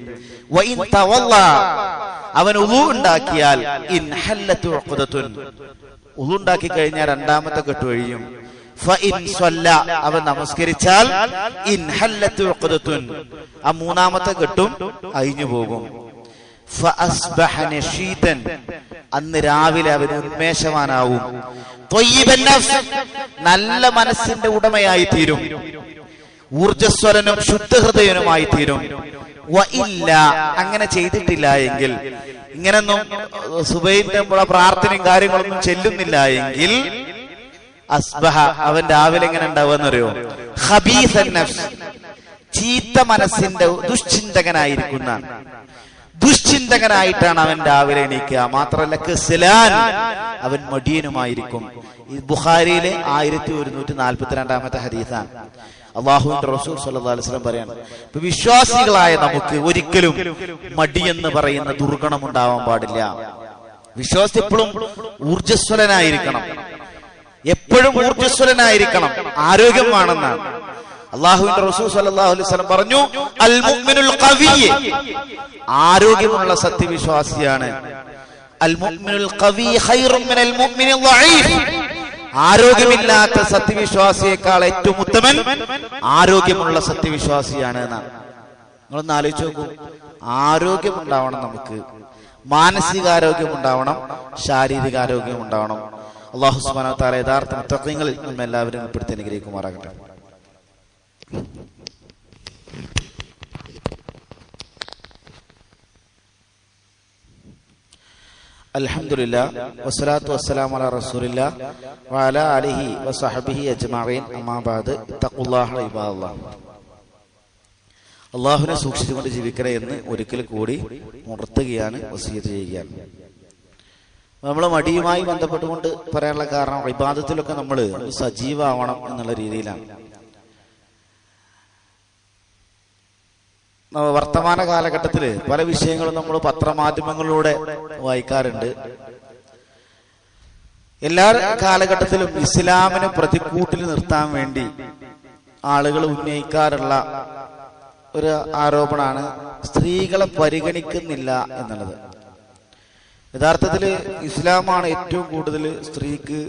വഇൻ തവല്ല, അവൻ ഉളു ഉണ്ടാക്കിയാൽ ഇൻഹല്ലത്തു ഉഖദത്തുൻ, ഉളു ഉണ്ടാക്കി കഴിഞ്ഞാൽ 2ാമത്തെ കെട്ട് കഴിയും. ഫഇൻ സ്വല്ല, അവൻ നമസ്കരിച്ചാൽ ഇൻഹല്ലത്തു ഉഖദത്തുൻ, ആ 3ാമത്തെ കെട്ടും അഴിഞ്ഞു പോകും. ഫഅസ്ബഹ നശീതൻ, അന്ന് രാവിലെ അവൻ ഉന്മേഷവാനാവും. ത്വയ്യിബൻ നഫ്സ്, നല്ല മനസ്സിന്റെ ഉടമയായി തീരും. ഊർജ്ജസ്വലനും ശുദ്ധഹൃദയനുമായി തീരും. വഇല്ല, അങ്ങനെ ചെയ്തിട്ടില്ല എങ്കിൽ, ഇങ്ങനൊന്നും സുബൈന്റെ പ്രാർത്ഥനയും കാര്യങ്ങളൊന്നും ചെല്ലുന്നില്ല എങ്കിൽ അസ്ബഹ, അവൻ രാവിലെ എങ്ങനെ ഉണ്ടാവുമെന്നറിയോ? ഖബീസൻ നഫ്സ്, ചീത്ത മനസ്സിന്റെ ദുശ്ചിന്തകനായിരിക്കുന്ന, ദുശ്ചിന്തകനായിട്ടാണ് അവൻ രാവിലെ എണീക്കുക. മാത്രമല്ല കസ്ലാൻ, അവൻ മടിയനുമായിരിക്കും. ഈ ബുഖാരിയിലെ 1142 ഹദീസാണ്. അല്ലാഹുവിന്റെ റസൂൽ സ്വല്ലല്ലാഹു അലൈഹി വസല്ലം പറയാണ്, ഇപ്പൊ വിശ്വാസികളായ നമുക്ക് ഒരിക്കലും മടിയെന്ന് പറയുന്ന ദുർഗുണം ഉണ്ടാവാൻ പാടില്ല. വിശ്വാസി എപ്പോഴും ഊർജ്ജസ്വലനായിരിക്കണം, എപ്പോഴും ഊർജ്ജസ്വലനായിരിക്കണം, ആരോഗ്യമാണെന്നാണ് അല്ലാഹുവിന്റെ റസൂൽ സ്വല്ലല്ലാഹു അലൈഹി വസല്ലം പറഞ്ഞു, അൽ മുഅ്മിനുൽ ഖവി, ആരോഗ്യമുള്ള സത്യവിശ്വാസിയാണ്. അൽ മുഅ്മിനുൽ ഖവി ഖൈറും മിനൽ മുഅ്മിനിൽ ദഈഫ്, ആരോഗ്യമില്ലാത്ത സത്യവിശ്വാസിയേക്കാൾ ഏറ്റവും ഉത്തമൻ ആരോഗ്യമുള്ള സത്യവിശ്വാസിയാണ് എന്നാണ്. നിങ്ങളൊന്ന് ആലോചിച്ച് നോക്കൂ, ആരോഗ്യം ഉണ്ടാവണം, നമുക്ക് മാനസികാരോഗ്യം ഉണ്ടാവണം, ശാരീരികാരോഗ്യം ഉണ്ടാവണം. അല്ലാഹു സുബ്ഹാനഹു വ തആല യഥാർത്ഥ മുത്തഖീങ്ങളിൽ നമ്മെ എല്ലാവരും ഉൾപ്പെടുത്തി അനുഗ്രഹിക്കുമാറാകട്ടെ. അൽഹംദുലില്ലാഹ് വസ്സലാത്തു വസ്സലാമു അലാ റസൂലില്ലാഹ് വഅലാ ആലിഹി വസഹബിഹി അജ്മഈൻ, അമ്മാ ബഅദ്. ഇത്തഖുല്ലാഹ ഇബാദല്ലാഹ്, അല്ലാഹുവിനെ സൂക്ഷിച്ചുകൊണ്ട് ജീവിക്കണേ എന്ന് ഒരിക്കൽ കൂടി ഉണർത്തുകയാണ്, വസിയത്ത് ചെയ്യുകയാണ്. നമ്മൾ മടിയുമായി ബന്ധപ്പെട്ടുകൊണ്ട് പറയാനുള്ള കാരണം, ഇബാദത്തിലൊക്കെ നമ്മൾ സജീവമാവണം എന്നുള്ള രീതിയിലാണ്. വർത്തമാന കാലഘട്ടത്തിൽ പല വിഷയങ്ങളും നമ്മൾ പത്രമാധ്യമങ്ങളിലൂടെ വായിക്കാറുണ്ട്. എല്ലാ കാലഘട്ടത്തിലും ഇസ്ലാമിനെ പ്രതിക്കൂട്ടിൽ നിർത്താൻ വേണ്ടി ആളുകൾ ഉന്നയിക്കാറുള്ള ഒരു ആരോപണമാണ് സ്ത്രീകളെ പരിഗണിക്കുന്നില്ല എന്നുള്ളത്. യഥാർത്ഥത്തില് ഇസ്ലാമാണ് ഏറ്റവും കൂടുതൽ സ്ത്രീക്ക്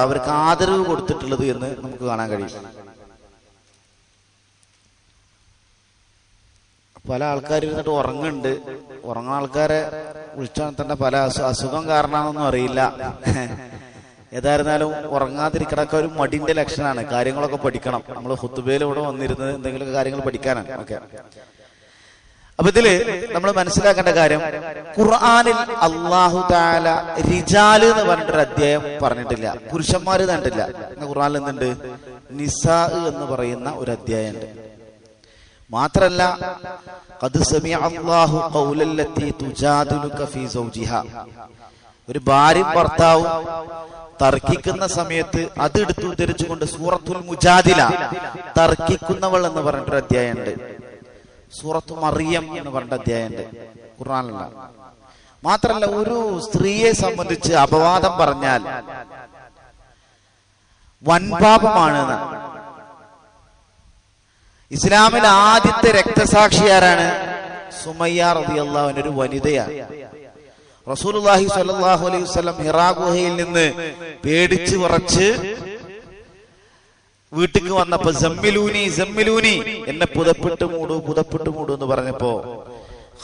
അവർക്ക് ആദരവ് കൊടുത്തിട്ടുള്ളത് എന്ന് നമുക്ക് കാണാൻ കഴിയും. പല ആൾക്കാർ ഇരുന്നിട്ട് ഉറങ്ങുന്നുണ്ട്. ഉറങ്ങുന്ന ആൾക്കാരെ വിളിച്ചാൽ തന്നെ പല അസുഖം കാരണമാണെന്നൊന്നും അറിയില്ല. ഏതായിരുന്നാലും ഉറങ്ങാതിരിക്കണൊക്കെ ഒരു മടിന്റെ ലക്ഷണമാണ്. കാര്യങ്ങളൊക്കെ പഠിക്കണം. നമ്മൾ ഖുത്ബയിൽ ഇവിടെ വന്നിരുന്നത് എന്തെങ്കിലുമൊക്കെ കാര്യങ്ങൾ പഠിക്കാനാണ്. ഓക്കെ, അപ്പൊ ഇതില് നമ്മൾ മനസ്സിലാക്കേണ്ട കാര്യം, ഖുർആനിൽ അല്ലാഹു തആല റിജാല് എന്ന് പറഞ്ഞിട്ടൊരു അധ്യായം പറഞ്ഞിട്ടില്ല, പുരുഷന്മാര് കണ്ടില്ല. ഖുർആനിൽ എന്തുണ്ട്? നിസാ എന്ന് പറയുന്ന ഒരു അധ്യായമുണ്ട്. മാത്രല്ല, ഖദ് സമിഅ അല്ലാഹു ഖൗലല്ലതി തുജാദിലുക ഫീ സൗജിഹാ, ഒരു ഭാര്യയും ഭർത്താവും തർക്കിക്കുന്ന സമയത്ത് അത് എടുത്ത് ഉദ്ധരിച്ചുകൊണ്ട് സൂറത്തുൽ മുജാദില, തർക്കിക്കുന്നവൾ എന്ന് പറഞ്ഞിട്ടൊരു അധ്യായമുണ്ട്. സൂറത്തു മറിയം എന്ന് പറഞ്ഞ അധ്യായമുണ്ട് ഖുർആനിലുള്ള. മാത്രല്ല, ഒരു സ്ത്രീയെ സംബന്ധിച്ച് അപവാദം പറഞ്ഞാൽ വൻപാപമാണ്. ഇസ്ലാമിൽ ആദ്യത്തെ രക്തസാക്ഷി ആരാണ്? സുമയ്യ റളിയല്ലാഹു അൻഹ, ഒരു വനിതയാണ്. റസൂലുള്ളാഹി സ്വല്ലല്ലാഹു അലൈഹി വസല്ലം ഹിറാ ഗുഹയിൽ നിന്ന് പേടിച്ച് വിറച്ച് വീട്ടിക്ക് വന്നപ്പോ സമ്മിലൂനി സമ്മിലൂനി, എന്നെ പുതപ്പിട്ട് മൂടൂ എന്ന് പറഞ്ഞപ്പോ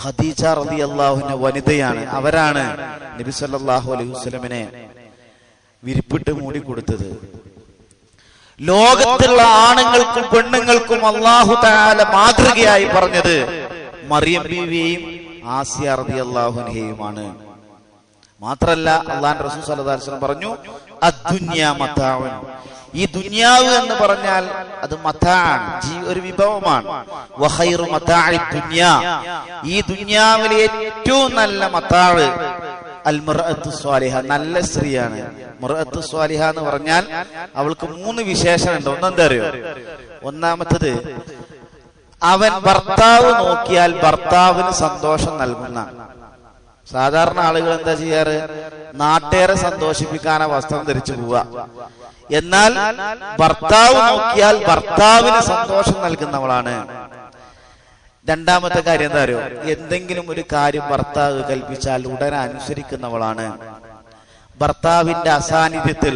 ഖദീജ റളിയല്ലാഹു അൻഹ വനിതയാണ്, അവരാണ് നബി സല്ലല്ലാഹു അലൈഹി വസല്ലമിനെ വിരിപ്പിട്ട് മൂടി കൊടുത്തത്. ലോകത്തുള്ള ആണുങ്ങൾക്കും പെണ്ണുങ്ങൾക്കും അല്ലാഹു തആല മാതൃകയായി പറഞ്ഞത് മറിയം ബീവിയെയും ആസിയ റളിയല്ലാഹു അൻഹയുമാണ്. മാത്രല്ല, അല്ലാഹുവിന്റെ റസൂൽ സ്വല്ലല്ലാഹു അലൈഹി വസല്ലം പറഞ്ഞു, അദ്ദുന്യാ മതാഉൻ, ഈ ദുനിയാവ് എന്ന് പറഞ്ഞാൽ അത് മതാഅൻ, ഒരു വിഭവമാണ്. വഖൈറു മതാഇ ദുനിയാ, ഈ ദുനിയാവിലെ ഏറ്റവും നല്ല മതാഅ് അൽ മർഅത്തു സ്വാലിഹ, നല്ല സ്ത്രീയാണ്. മർഅത്തു സ്വാലിഹ എന്ന് പറഞ്ഞാൽ അവൾക്ക് 3 വിശേഷണമുണ്ട്. ഒന്നെന്താ അറിയോ? ഒന്നാമത്തത്, അവൻ ഭർത്താവ് നോക്കിയാൽ ഭർത്താവിന് സന്തോഷം നൽകുന്ന. സാധാരണ ആളുകൾ എന്താ ചെയ്യാറ്? നാട്ടുകാരെ സന്തോഷിപ്പിക്കാനാ വസ്ത്രം ധരിച്ചു പോവുക. എന്നാൽ ഭർത്താവ് നോക്കിയാൽ ഭർത്താവിന് സന്തോഷം നൽകുന്നവളാണ്. രണ്ടാമത്തെ കാര്യം എന്താ അറിയോ? എന്തെങ്കിലും ഒരു കാര്യം ഭർത്താവ് കൽപ്പിച്ചാൽ ഉടനെ അനുസരിക്കുന്നവളാണ്. ഭർത്താവിന്റെ അസാന്നിധ്യത്തിൽ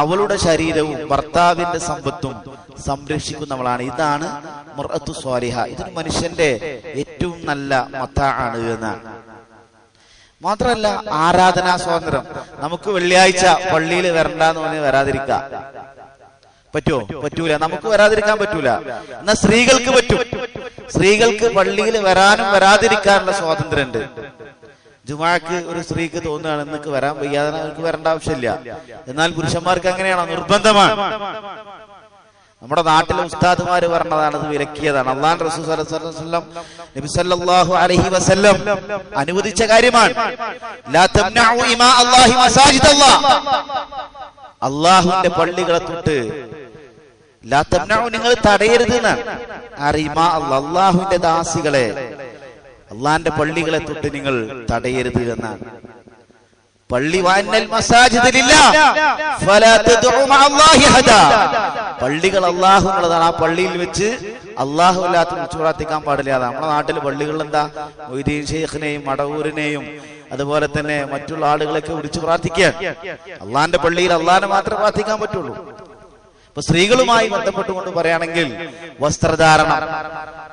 അവളുടെ ശരീരവും ഭർത്താവിന്റെ സമ്പത്തും സംരക്ഷിക്കുന്നവളാണ്. ഇതാണ് മർഅത്തു സ്വാലിഹ. ഇതൊരു മനുഷ്യന്റെ ഏറ്റവും നല്ല മതാഅണ് എന്നാണ്. മാത്രല്ല, ആരാധനാ സ്വാതന്ത്ര്യം. നമുക്ക് വെള്ളിയാഴ്ച പള്ളിയിൽ വരണ്ടെന്ന് പറഞ്ഞ് വരാതിരിക്കാം പറ്റുമോ? പറ്റൂല. നമുക്ക് വരാതിരിക്കാൻ പറ്റൂല. എന്നാൽ സ്ത്രീകൾക്ക് പറ്റും. സ്ത്രീകൾക്ക് പള്ളിയിൽ വരാനും വരാതിരിക്കാനുള്ള സ്വാതന്ത്ര്യമുണ്ട്. ജുമാക്ക് ഒരു സ്ത്രീക്ക് തോന്നുകയാണ് എന്നൊക്കെ വരാൻ വയ്യാതെ അവർക്ക് വരേണ്ട ആവശ്യമില്ല. എന്നാൽ പുരുഷന്മാർക്ക് അങ്ങനെയാണോ? നിർബന്ധമാണ്. നമ്മുടെ നാട്ടിലെ ഉസ്താദുമാര് പറഞ്ഞതാണ്, അത് വിലക്കിയതാണ്. അല്ലാഹുവിന്റെ റസൂൽ സ്വല്ലല്ലാഹു അലൈഹി വസല്ലം നബി സല്ലല്ലാഹു അലൈഹി വസല്ലം അനുവദിച്ച കാര്യമാണ്. ലാ തംനഉ ഇമാ അല്ലാഹി മസാജിദല്ലാഹ്, അല്ലാഹുവിന്റെ പള്ളികളെ തൊട്ട് ലാ തംനഉ, നിങ്ങൾ തടയരുത് എന്നാണ്. ഇമാ അല്ലാഹ്, അല്ലാഹുവിന്റെ ദാസികളെ, അല്ലാഹുവിന്റെ പള്ളികളെ തൊട്ട് നിങ്ങൾ തടയരുത് എന്നാണ്. പള്ളി വഅന്നൽ മസാജിദ ലില്ലാഹ് ഫലാ തദ്ഉ മഅല്ലാഹി അഹദാ, പള്ളികൾ അല്ലാഹുവിനുള്ളതാണ്. ആ പള്ളിയിൽ വെച്ച് അല്ലാഹു അല്ലാത്ത വിളിച്ചു പ്രാർത്ഥിക്കാൻ പാടില്ല. നമ്മുടെ നാട്ടിൽ പള്ളികളിൽ എന്താ? മൊയ്തീൻ ഷെയ്ഖിനെയും മടവൂരിനെയും അതുപോലെ തന്നെ മറ്റുള്ള ആളുകളൊക്കെ വിളിച്ചു പ്രാർത്ഥിക്കാൻ. അള്ളാന്റെ പള്ളിയിൽ അള്ളാഹിനെ മാത്രമേ പ്രാർത്ഥിക്കാൻ പറ്റുള്ളൂ. ഇപ്പൊ സ്ത്രീകളുമായി ബന്ധപ്പെട്ടുകൊണ്ട് പറയുകയാണെങ്കിൽ വസ്ത്രധാരണം,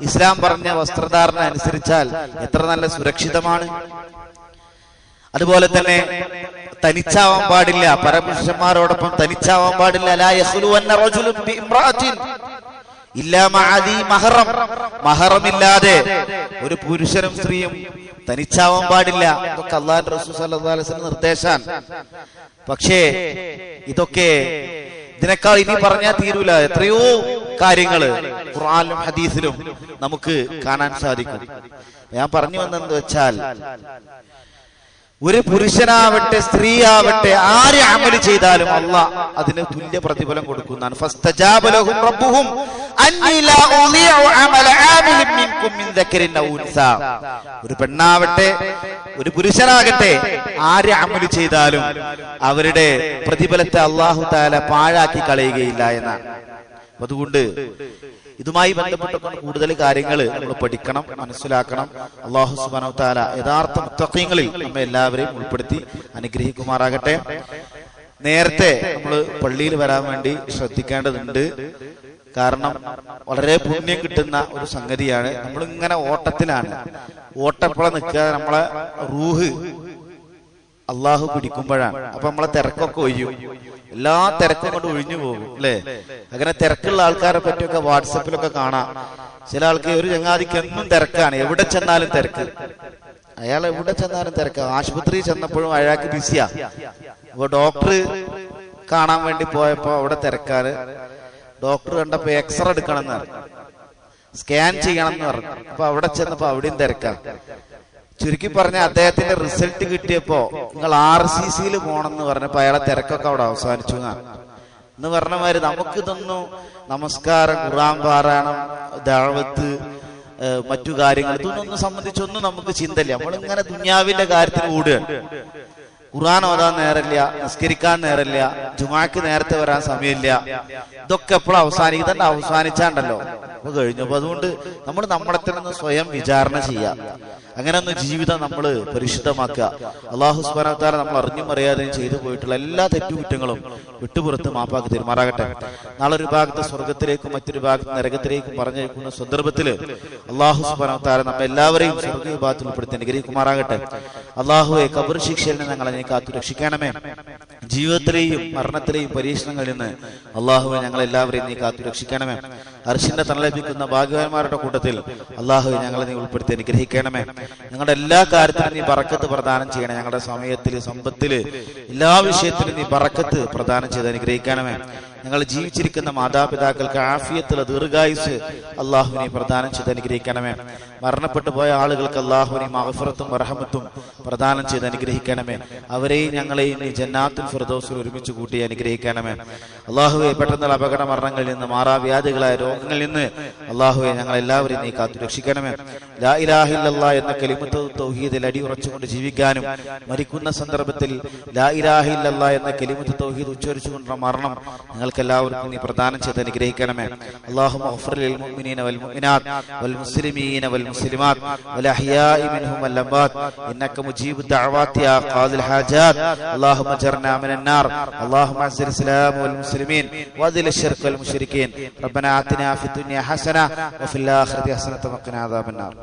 ഇസ്ലാം പറഞ്ഞ വസ്ത്രധാരണ അനുസരിച്ചാൽ എത്ര നല്ല സുരക്ഷിതമാണ്. അതുപോലെ തന്നെ തനിച്ചാവാൻ പാടില്ല, പരപുരുഷന്മാരോടൊപ്പം തനിച്ചാവാൻ പാടില്ല. ലാ യഖ്ലുവന്ന റജുലുൻ ബിഇംറഅത്തിൻ ഇല്ലാ മഅദി മഹറം, മഹറമില്ലാതെ ഒരു പുരുഷനും സ്ത്രീയും തനിച്ചാവാൻ പാടില്ല. ഇതൊക്കെ അല്ലാഹുവിന്റെ റസൂൽ സ്വല്ലല്ലാഹു അലൈഹി വസല്ലം നിർദ്ദേശാണ്. പക്ഷേ ഇതിനേക്കാൾ ഇനി പറഞ്ഞാൽ തീരൂല. എത്രയോ കാര്യങ്ങള് ഖുർആനിലും ഹദീസിലും നമുക്ക് കാണാൻ സാധിക്കും. ഞാൻ പറഞ്ഞു വന്നെന്ന് വെച്ചാൽ, ഒരു പുരുഷനാവട്ടെ സ്ത്രീ ആവട്ടെ ആര് അമല് ചെയ്താലും അല്ലാഹ് അതിന് തുല്യ പ്രതിഫലം കൊടുക്കുന്നതാണ്. ഫസ്തജാബ ലഹും റബ്ബുഹും അന്നി ലാ ഉളീഉ അമല ആമിലിൻ മിൻകും മിൻ ദക്കരിൻ ഔ ഉൻസാ, ഒരു പെണ്ണാവട്ടെ ഒരു പുരുഷനാകട്ടെ ആര് അമല് ചെയ്താലും അവരുടെ പ്രതിഫലത്തെ അല്ലാഹു തആല പാഴാക്കി കളയുകയില്ല എന്നാണ്. അതുകൊണ്ട് ഇതുമായി ബന്ധപ്പെട്ട കൂടുതൽ കാര്യങ്ങൾ നമ്മൾ പഠിക്കണം, മനസ്സിലാക്കണം. അല്ലാഹു സുബ്ഹാനഹു വ തആല യഥാർത്ഥ മുത്തഖീങ്ങളിൽ നമ്മെ എല്ലാവരെയും ഉൾപ്പെടുത്തി അനുഗ്രഹിക്കുമാറാകട്ടെ. നേരത്തെ നമ്മൾ പള്ളിയിൽ വരാൻ വേണ്ടി ശ്രദ്ധിക്കേണ്ടതുണ്ട്. കാരണം വളരെ പുണ്യം കിട്ടുന്ന ഒരു സംഗതിയാണ്. നമ്മളിങ്ങനെ ഓട്ടത്തിലാണ്, ഓട്ടപ്പുഴ നിൽക്കാതെ നമ്മളെ റൂഹ് അള്ളാഹു പിടിക്കുമ്പോഴാണ്. അപ്പൊ നമ്മളെ തിരക്കൊക്കെ ഒഴിയും, എല്ലാ തിരക്കും കൊണ്ട് ഒഴിഞ്ഞു പോകും അല്ലെ. അങ്ങനെ തിരക്കുള്ള ആൾക്കാരെ പറ്റിയൊക്കെ വാട്സപ്പിലൊക്കെ കാണാം. ചില ആൾക്ക് ഒരു ചങ്ങാതിക്ക് എന്നും തിരക്കാണ്, എവിടെ ചെന്നാലും തിരക്ക്. അയാൾ എവിടെ ചെന്നാലും തിരക്കാണ്. ആശുപത്രിയിൽ ചെന്നപ്പോഴും അയാൾക്ക് ബിസിയാ. അപ്പൊ ഡോക്ടർ കാണാൻ വേണ്ടി പോയപ്പോ അവിടെ തിരക്കാണ്. ഡോക്ടർ കണ്ടപ്പോ എക്സ്റേ എടുക്കണം എന്ന് പറഞ്ഞു, സ്കാൻ ചെയ്യണം എന്ന് പറഞ്ഞു. അപ്പൊ അവിടെ ചെന്നപ്പോ അവിടെയും തിരക്കാണ്. ചുരുക്കി പറഞ്ഞ അദ്ദേഹത്തിന്റെ റിസൾട്ട് കിട്ടിയപ്പോ നിങ്ങൾ RCCയിൽ പോകണമെന്ന് പറഞ്ഞപ്പോ അയാളെ തിരക്കൊക്കെ അവിടെ അവസാനിച്ചു എന്ന് പറഞ്ഞ മാതിരി നമുക്കിതൊന്നും നമസ്കാരം, ഖുർആൻ പാരായണം, ദഅവത്ത്, മറ്റു കാര്യങ്ങൾ ഇതൊന്നും സംബന്ധിച്ചൊന്നും നമുക്ക് ചിന്തയില്ല. നമ്മളിങ്ങനെ ദുനിയാവിന്റെ കാര്യത്തിൽ ഓടുകയാണ്. ഖുർആൻ ഓതാൻ നേരമില്ല, നിസ്കരിക്കാൻ നേരമില്ല, ജുമാക്ക് നേരത്തെ വരാൻ സമയമില്ല. ഇതൊക്കെ എപ്പോഴും അവസാനിക്കും. തന്നെ അവസാനിച്ചാണ്ടല്ലോ അപ്പൊ കഴിഞ്ഞു. അപ്പൊ അതുകൊണ്ട് നമ്മൾ നമ്മളെ തന്നെ സ്വയം വിചാരണ ചെയ്യാം. അങ്ങനെ ഒന്ന് ജീവിതം നമ്മൾ പരിശുദ്ധമാക്കുക. അല്ലാഹു സുബ്ഹാനഹു വ തആല നമ്മൾ അറിഞ്ഞും അറിയാതെയും ചെയ്തു പോയിട്ടുള്ള എല്ലാ തെറ്റുകുറ്റങ്ങളും വിട്ടുപുറത്ത് മാപ്പാക്കി തീരുമാറാകട്ടെ. നാളെ ഒരു ഭാഗത്ത് സ്വർഗത്തിലേക്കും മറ്റൊരു ഭാഗത്ത് നരകത്തിലേക്കും പറഞ്ഞിരിക്കുന്ന സന്ദർഭത്തിൽ അല്ലാഹു സുബ്ഹാനഹു വ തആല നമ്മെ എല്ലാവരെയും സ്വർഗ്ഗ വിഭാഗത്തിൽ ഉൾപ്പെടുത്തി അനുഗ്രഹിക്കുമാറാകട്ടെ. അല്ലാഹുവേ, ഖബർ ശിക്ഷയിൽ നിന്ന് ഞങ്ങളെ നീ കാത്തു രക്ഷിക്കണമേ. ജീവിതത്തിലെയും മരണത്തിലെയും പരീക്ഷണങ്ങളിൽ നിന്ന് അല്ലാഹുവേ ഞങ്ങളെല്ലാവരെയും നീ കാത്തു രക്ഷിക്കണമേ. അർശിന്റെ തണൽ ലഭിക്കുന്ന ഭാഗ്യവാന്മാരുടെ കൂട്ടത്തിൽ അല്ലാഹുവേ ഞങ്ങളെ നീ ഉൾപ്പെടുത്തി അനുഗ്രഹിക്കണമേ. ഞങ്ങളുടെ എല്ലാ കാര്യത്തിലും നീ ബറക്കത്ത് പ്രദാനം ചെയ്യണേ. ഞങ്ങളുടെ സമയത്തില്, സമ്പത്തില്, എല്ലാ വിഷയത്തിലും നീ ബറക്കത്ത് പ്രദാനം ചെയ്ത് അനുഗ്രഹിക്കണമേ. ഞങ്ങൾ ജീവിച്ചിരിക്കുന്ന മാതാപിതാക്കൾക്ക് ആഫിയത്തുള്ള ദീർഘായുസ് അല്ലാഹുവിനെ പ്രദാനം ചെയ്ത് അനുഗ്രഹിക്കണമേ. മരണപ്പെട്ടു പോയ ആളുകൾക്ക് അല്ലാഹുവിനെ മഗ്ഫിറത്തും റഹ്മത്തും പ്രദാനം ചെയ്ത് അനുഗ്രഹിക്കണമേ. അവരെയും ഞങ്ങളെയും നീ ജന്നാത്തുൽ ഫിർദൗസിൽ ഒരുമിച്ച് കൂട്ടി അനുഗ്രഹിക്കണമേ. അല്ലാഹുവേ, പെട്ടെന്നുള്ള അപകട മരണങ്ങളിൽ നിന്ന്, മാറാവ്യാധികളായ രോഗങ്ങളിൽ നിന്ന് അല്ലാഹുവേ ഞങ്ങളെല്ലാവരെയും നീ കാത്തു രക്ഷിക്കണമേ. ലാ ഇലാഹ ഇല്ലല്ലാഹ് എന്ന കലിമത്ത് തൗഹീദിൽ അടിയുറച്ചുകൊണ്ട് ജീവിക്കാനും മരിക്കുന്ന സന്ദർഭത്തിൽ ലാ ഇലാഹ ഇല്ലല്ലാഹ് എന്ന കലിമത്ത് തൗഹീദ് ഉച്ചരിച്ചുകൊണ്ടുള്ള മരണം എല്ലാവർക്കും നീ പ്രദാനം ചെയ്ത് അനുഗ്രഹിക്കണമേ. അല്ലാഹുമ്മ ഗ്ഫിർ ലിൽ മുഅ്മിനീന വൽ മുഅ്മിനാത്ത് വൽ മുസ്ലിമീന വൽ മുസ്ലിമാത്ത് വൽ അഹ്യാഇ മിൻഹും വൽ അംവാത്ത് ഇന്നക മുജീബു ദഅവാതി യാ ഖാദിൽ ഹാജാത്ത്. അല്ലാഹുമ്മ ജർനാ മിനൻ നാർ. അല്ലാഹുമ്മ അസ്സിൽ ഇസ്ലാം വൽ മുസ്ലിമീൻ വദിൽ ശിർക്ക് വൽ മുശ്രിക്കീൻ. റബ്ബനാ ആതിനാ ഫിദ് ദുനിയ ഹസന വഫിൽ ആഖിറതി ഹസനത വഖിനാ അദാബൻ നാർ.